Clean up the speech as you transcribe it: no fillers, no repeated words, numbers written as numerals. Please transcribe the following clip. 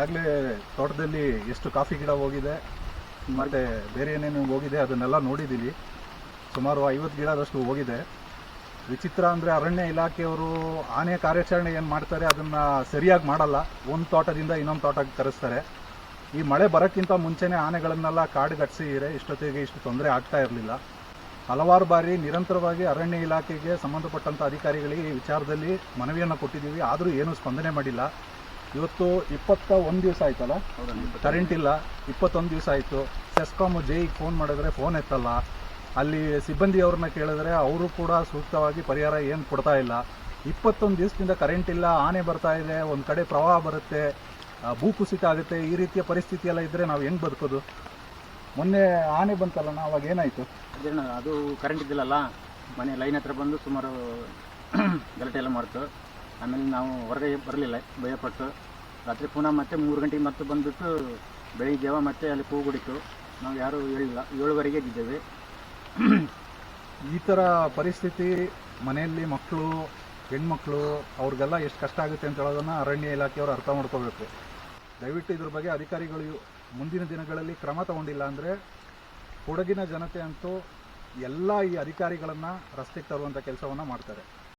ಈಗಾಗಲೇ ತೋಟದಲ್ಲಿ ಎಷ್ಟು ಕಾಫಿ ಗಿಡ ಹೋಗಿದೆ ಮತ್ತು ಬೇರೆ ಏನೇನು ಹೋಗಿದೆ ಅದನ್ನೆಲ್ಲ ನೋಡಿದ್ದೀವಿ. ಸುಮಾರು 50 ಗಿಡದಷ್ಟು ಹೋಗಿದೆ. ವಿಚಿತ್ರ ಅಂದರೆ ಅರಣ್ಯ ಇಲಾಖೆಯವರು ಆನೆ ಕಾರ್ಯಾಚರಣೆ ಏನು ಮಾಡ್ತಾರೆ ಅದನ್ನು ಸರಿಯಾಗಿ ಮಾಡಲ್ಲ. ಒಂದು ತೋಟದಿಂದ ಇನ್ನೊಂದು ತೋಟಕ್ಕೆ ತರಿಸ್ತಾರೆ. ಈ ಮಳೆ ಬರೋಕ್ಕಿಂತ ಮುಂಚೆನೇ ಆನೆಗಳನ್ನೆಲ್ಲ ಕಾಡುಗಟ್ಟಿಸಿದ್ರೆ ಇಷ್ಟೊತ್ತಿಗೆ ಇಷ್ಟು ತೊಂದರೆ ಆಗ್ತಾ ಇರಲಿಲ್ಲ. ಹಲವಾರು ಬಾರಿ ನಿರಂತರವಾಗಿ ಅರಣ್ಯ ಇಲಾಖೆಗೆ ಸಂಬಂಧಪಟ್ಟಂಥ ಅಧಿಕಾರಿಗಳಿಗೆ ಈ ವಿಚಾರದಲ್ಲಿ ಮನವಿಯನ್ನು ಕೊಟ್ಟಿದ್ದೀವಿ, ಆದರೂ ಏನೂ ಸ್ಪಂದನೆ ಮಾಡಿಲ್ಲ. ಇವತ್ತು 21 ದಿವಸ ಆಯ್ತಲ್ಲ, ಕರೆಂಟ್ ಇಲ್ಲ. 21 ದಿವಸ ಆಯಿತು. ಸೆಸ್ಕಾಮ್ ಜೈಗೆ ಫೋನ್ ಮಾಡಿದ್ರೆ ಫೋನ್ ಎತ್ತಲ್ಲ. ಅಲ್ಲಿ ಸಿಬ್ಬಂದಿಯವ್ರನ್ನ ಕೇಳಿದ್ರೆ ಅವರು ಕೂಡ ಸೂಕ್ತವಾಗಿ ಪರಿಹಾರ ಏನು ಕೊಡ್ತಾ ಇಲ್ಲ. 21 ದಿವಸದಿಂದ ಕರೆಂಟ್ ಇಲ್ಲ, ಆನೆ ಬರ್ತಾ ಇದೆ, ಒಂದು ಕಡೆ ಪ್ರವಾಹ ಬರುತ್ತೆ, ಭೂಕುಸಿತ ಆಗುತ್ತೆ. ಈ ರೀತಿಯ ಪರಿಸ್ಥಿತಿ ಎಲ್ಲ ಇದ್ದರೆ ನಾವು ಹೆಂಗೆ ಬದುಕೋದು? ಮೊನ್ನೆ ಆನೆ ಬಂತಲ್ಲ, ಅವಾಗ ಏನಾಯಿತು? ಅದು ಕರೆಂಟ್ ಇದ್ದಿಲ್ಲಲ್ಲ, ಮನೆ ಲೈನ್ ಹತ್ರ ಬಂದು ಸುಮಾರು ಗಲಾಟೆ ಎಲ್ಲ ಮಾಡ್ತು. ಆಮೇಲೆ ನಾವು ಹೊರಗೆ ಬರಲಿಲ್ಲ, ಭಯಪಟ್ಟು. ರಾತ್ರಿ ಪುನಃ ಮತ್ತೆ 3 ಗಂಟೆಗೆ ಮತ್ತೆ ಬಂದುಬಿಟ್ಟು ಬೆಳಿಗ್ಗೆ ಜಾವ ಮತ್ತೆ ಅಲ್ಲಿ ಕೂಗುಡಿತು. ನಾವು ಯಾರೂ ಹೇಳಿಲ್ಲ, 7ವರೆಗೆ ಇದ್ದಿದ್ದೇವೆ. ಈ ಥರ ಪರಿಸ್ಥಿತಿ ಮನೆಯಲ್ಲಿ ಮಕ್ಕಳು, ಹೆಣ್ಮಕ್ಳು ಅವ್ರಿಗೆಲ್ಲ ಎಷ್ಟು ಕಷ್ಟ ಆಗುತ್ತೆ ಅಂತ ಹೇಳೋದನ್ನು ಅರಣ್ಯ ಇಲಾಖೆಯವರು ಅರ್ಥ ಮಾಡ್ಕೋಬೇಕು. ದಯವಿಟ್ಟು ಇದ್ರ ಬಗ್ಗೆ ಅಧಿಕಾರಿಗಳು ಮುಂದಿನ ದಿನಗಳಲ್ಲಿ ಕ್ರಮ ತಗೊಂಡಿಲ್ಲ ಅಂದರೆ ಕೊಡಗಿನ ಜನತೆ ಅಂತೂ ಎಲ್ಲ ಈ ಅಧಿಕಾರಿಗಳನ್ನು ರಸ್ತೆಗೆ ತರುವಂಥ ಕೆಲಸವನ್ನು ಮಾಡ್ತಾರೆ.